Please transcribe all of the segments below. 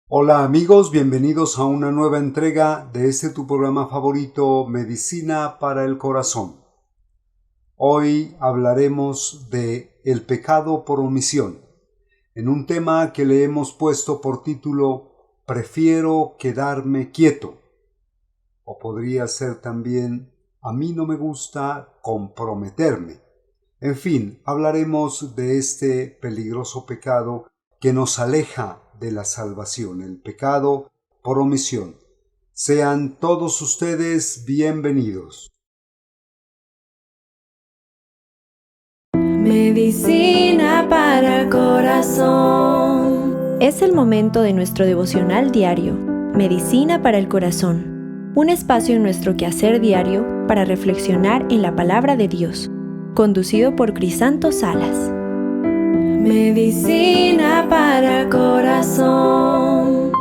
Hola amigos, bienvenidos a una nueva entrega de tu programa favorito, Medicina para el Corazón. Hoy hablaremos de el pecado por omisión, en un tema que le hemos puesto por título Prefiero quedarme quieto, o podría ser también A mí no me gusta comprometerme. En fin, hablaremos de este peligroso pecado que nos aleja de la salvación, el pecado por omisión. Sean todos ustedes bienvenidos. Medicina para el corazón. Es el momento de nuestro devocional diario, Medicina para el corazón, un espacio en nuestro quehacer diario para reflexionar en la palabra de Dios, conducido por Crisanto Salas. Medicina para el corazón.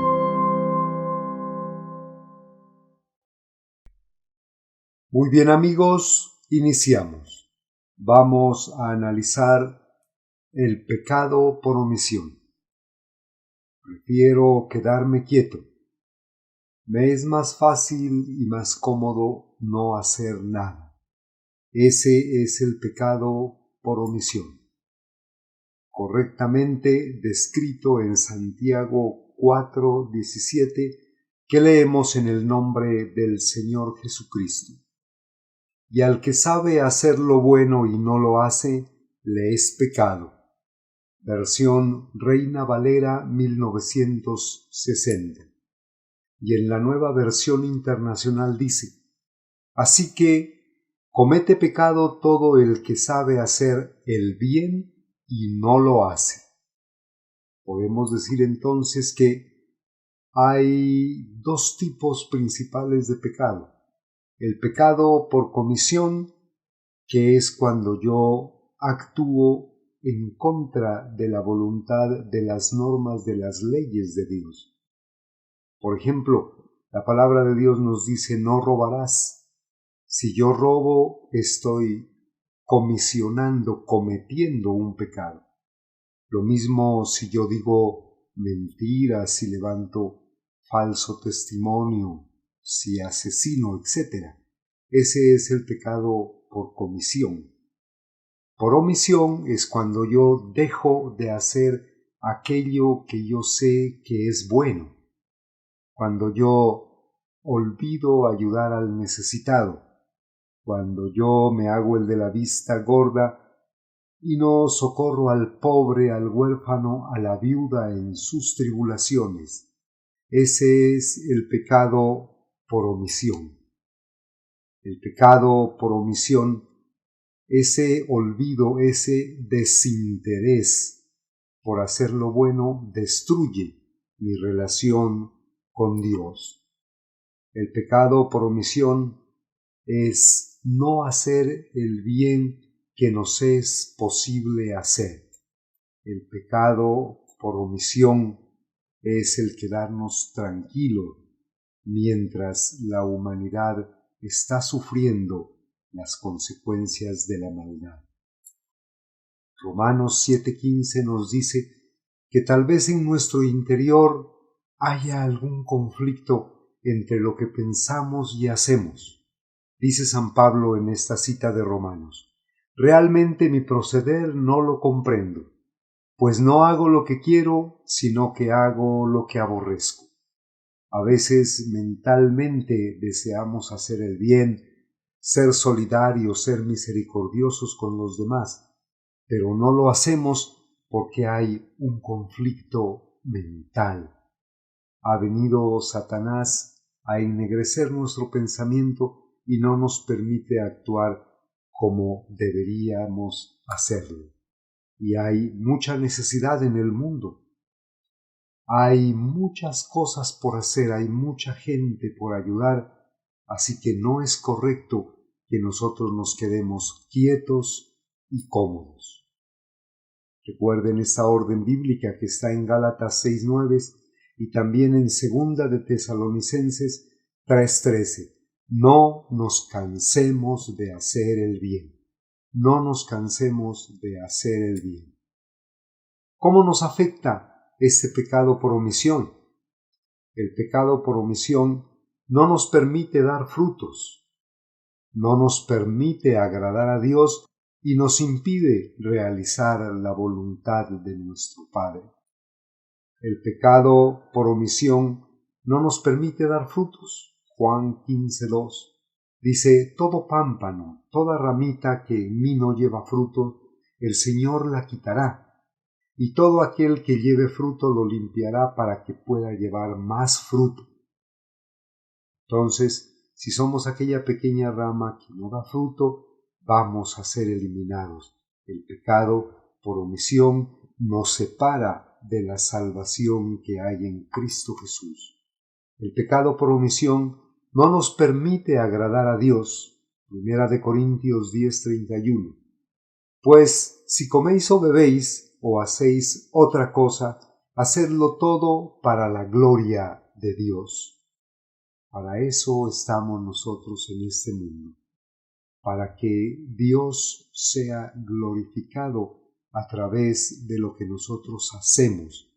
Muy bien amigos, iniciamos. Vamos a analizar el pecado por omisión. Prefiero quedarme quieto. Me es más fácil y más cómodo no hacer nada. Ese es el pecado por omisión, correctamente descrito en Santiago 4:17, que leemos en el nombre del Señor Jesucristo. Y al que sabe hacer lo bueno y no lo hace, le es pecado. Versión Reina Valera 1960. Y en la Nueva Versión Internacional dice: Así que comete pecado todo el que sabe hacer el bien y no lo hace. Podemos decir entonces que hay dos tipos principales de pecado. El pecado por comisión, que es cuando yo actúo en contra de la voluntad de las normas de las leyes de Dios. Por ejemplo, la palabra de Dios nos dice: no robarás. Si yo robo, estoy cometiendo un pecado. Lo mismo si yo digo mentiras, si levanto falso testimonio, si asesino, etc. Ese es el pecado por comisión. Por omisión es cuando yo dejo de hacer aquello que yo sé que es bueno, cuando yo olvido ayudar al necesitado, cuando yo me hago el de la vista gorda y no socorro al pobre, al huérfano, a la viuda en sus tribulaciones. Ese es el pecado por omisión. El pecado por omisión, ese olvido, ese desinterés por hacer lo bueno, destruye mi relación con Dios. El pecado por omisión es no hacer el bien que nos es posible hacer. El pecado por omisión es el quedarnos tranquilos mientras la humanidad está sufriendo las consecuencias de la maldad. Romanos 7:15 nos dice que tal vez en nuestro interior haya algún conflicto entre lo que pensamos y hacemos. Dice San Pablo en esta cita de Romanos: realmente mi proceder no lo comprendo, pues no hago lo que quiero, sino que hago lo que aborrezco. A veces mentalmente deseamos hacer el bien, ser solidarios, ser misericordiosos con los demás, pero no lo hacemos porque hay un conflicto mental. Ha venido Satanás a ennegrecer nuestro pensamiento y no nos permite actuar como deberíamos hacerlo. Y hay mucha necesidad en el mundo. Hay muchas cosas por hacer, hay mucha gente por ayudar, así que no es correcto que nosotros nos quedemos quietos y cómodos. Recuerden esta orden bíblica que está en Gálatas 6:9 y también en Segunda de Tesalonicenses 3:13. No nos cansemos de hacer el bien. No nos cansemos de hacer el bien. ¿Cómo nos afecta este pecado por omisión? El pecado por omisión no nos permite dar frutos, no nos permite agradar a Dios y nos impide realizar la voluntad de nuestro Padre. El pecado por omisión no nos permite dar frutos. Juan 15:2 dice: todo pámpano, toda ramita que en mí no lleva fruto, el Señor la quitará, y todo aquel que lleve fruto lo limpiará para que pueda llevar más fruto. Entonces, si somos aquella pequeña rama que no da fruto, vamos a ser eliminados. El pecado por omisión nos separa de la salvación que hay en Cristo Jesús. El pecado por omisión no nos permite agradar a Dios. 1 Corintios 10:31. Pues si coméis o bebéis o hacéis otra cosa, hacedlo todo para la gloria de Dios. Para eso estamos nosotros en este mundo, para que Dios sea glorificado a través de lo que nosotros hacemos.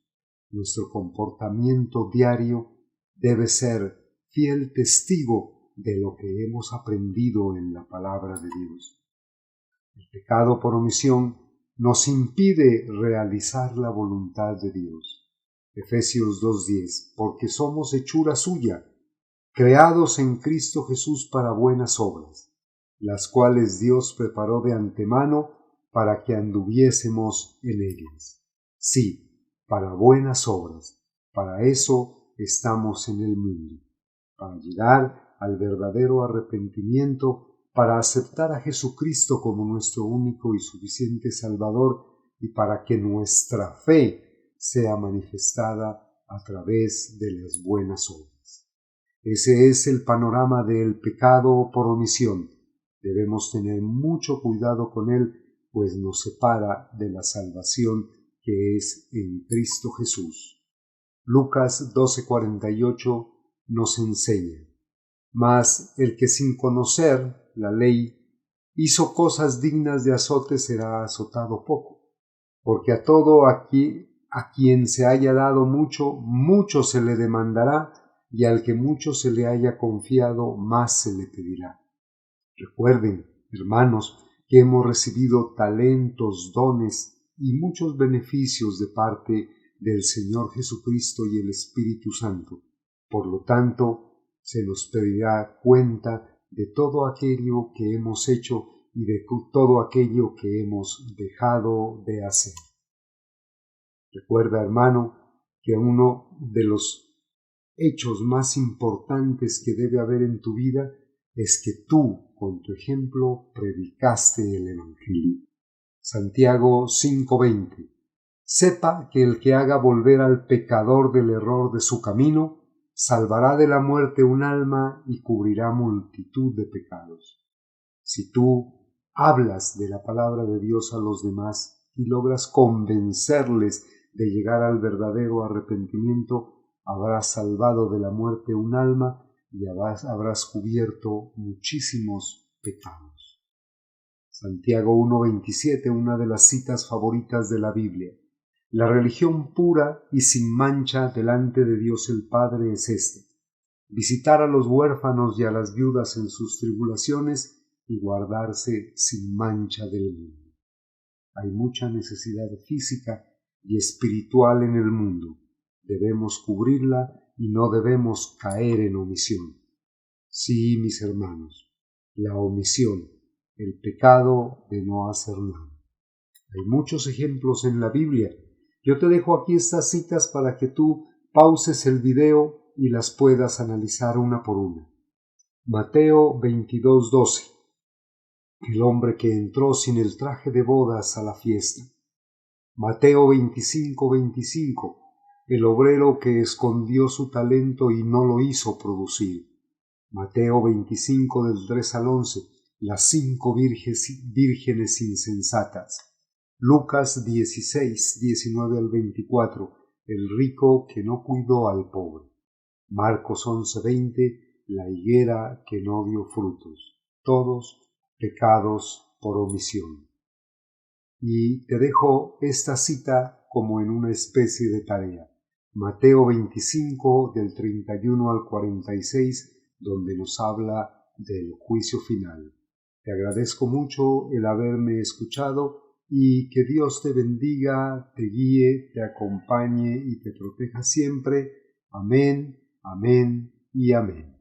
Nuestro comportamiento diario debe ser fiel testigo de lo que hemos aprendido en la palabra de Dios. El pecado por omisión nos impide realizar la voluntad de Dios. Efesios 2:10, porque somos hechura suya, creados en Cristo Jesús para buenas obras, las cuales Dios preparó de antemano para que anduviésemos en ellas. Sí, para buenas obras, para eso estamos en el mundo, para llegar al verdadero arrepentimiento, para aceptar a Jesucristo como nuestro único y suficiente Salvador y para que nuestra fe sea manifestada a través de las buenas obras. Ese es el panorama del pecado por omisión. Debemos tener mucho cuidado con él, pues nos separa de la salvación que es en Cristo Jesús. Lucas 12:48 nos enseña: mas el que sin conocer la ley hizo cosas dignas de azote será azotado poco, porque a todo a quien se haya dado mucho, mucho se le demandará, y al que mucho se le haya confiado, más se le pedirá. Recuerden, hermanos, que hemos recibido talentos, dones y muchos beneficios de parte del Señor Jesucristo y el Espíritu Santo. Por lo tanto, se nos pedirá cuenta de todo aquello que hemos hecho y de todo aquello que hemos dejado de hacer. Recuerda, hermano, que uno de los hechos más importantes que debe haber en tu vida es que tú, con tu ejemplo, predicaste el Evangelio. Santiago 5:20. Sepa que el que haga volver al pecador del error de su camino, salvará de la muerte un alma y cubrirá multitud de pecados. Si tú hablas de la palabra de Dios a los demás y logras convencerles de llegar al verdadero arrepentimiento, habrás salvado de la muerte un alma y habrás cubierto muchísimos pecados. Santiago 1:27, una de las citas favoritas de la Biblia. La religión pura y sin mancha delante de Dios el Padre es esta: visitar a los huérfanos y a las viudas en sus tribulaciones y guardarse sin mancha del mundo. Hay mucha necesidad física y espiritual en el mundo. Debemos cubrirla y no debemos caer en omisión. Sí, mis hermanos, la omisión, el pecado de no hacer nada. Hay muchos ejemplos en la Biblia. Yo te dejo aquí estas citas para que tú pauses el video y las puedas analizar una por una. Mateo 22:12. El hombre que entró sin el traje de bodas a la fiesta. Mateo 25:25. El obrero que escondió su talento y no lo hizo producir. Mateo 25 del 3 al 11. Las 5 vírgenes insensatas. Lucas 16, 19 al 24. El rico que no cuidó al pobre. Marcos 11:20. La higuera que no dio frutos. Todos pecados por omisión. Y te dejo esta cita como en una especie de tarea. Mateo 25 del 31 al 46, donde nos habla del juicio final. Te agradezco mucho el haberme escuchado y que Dios te bendiga, te guíe, te acompañe y te proteja siempre. Amén, amén y amén.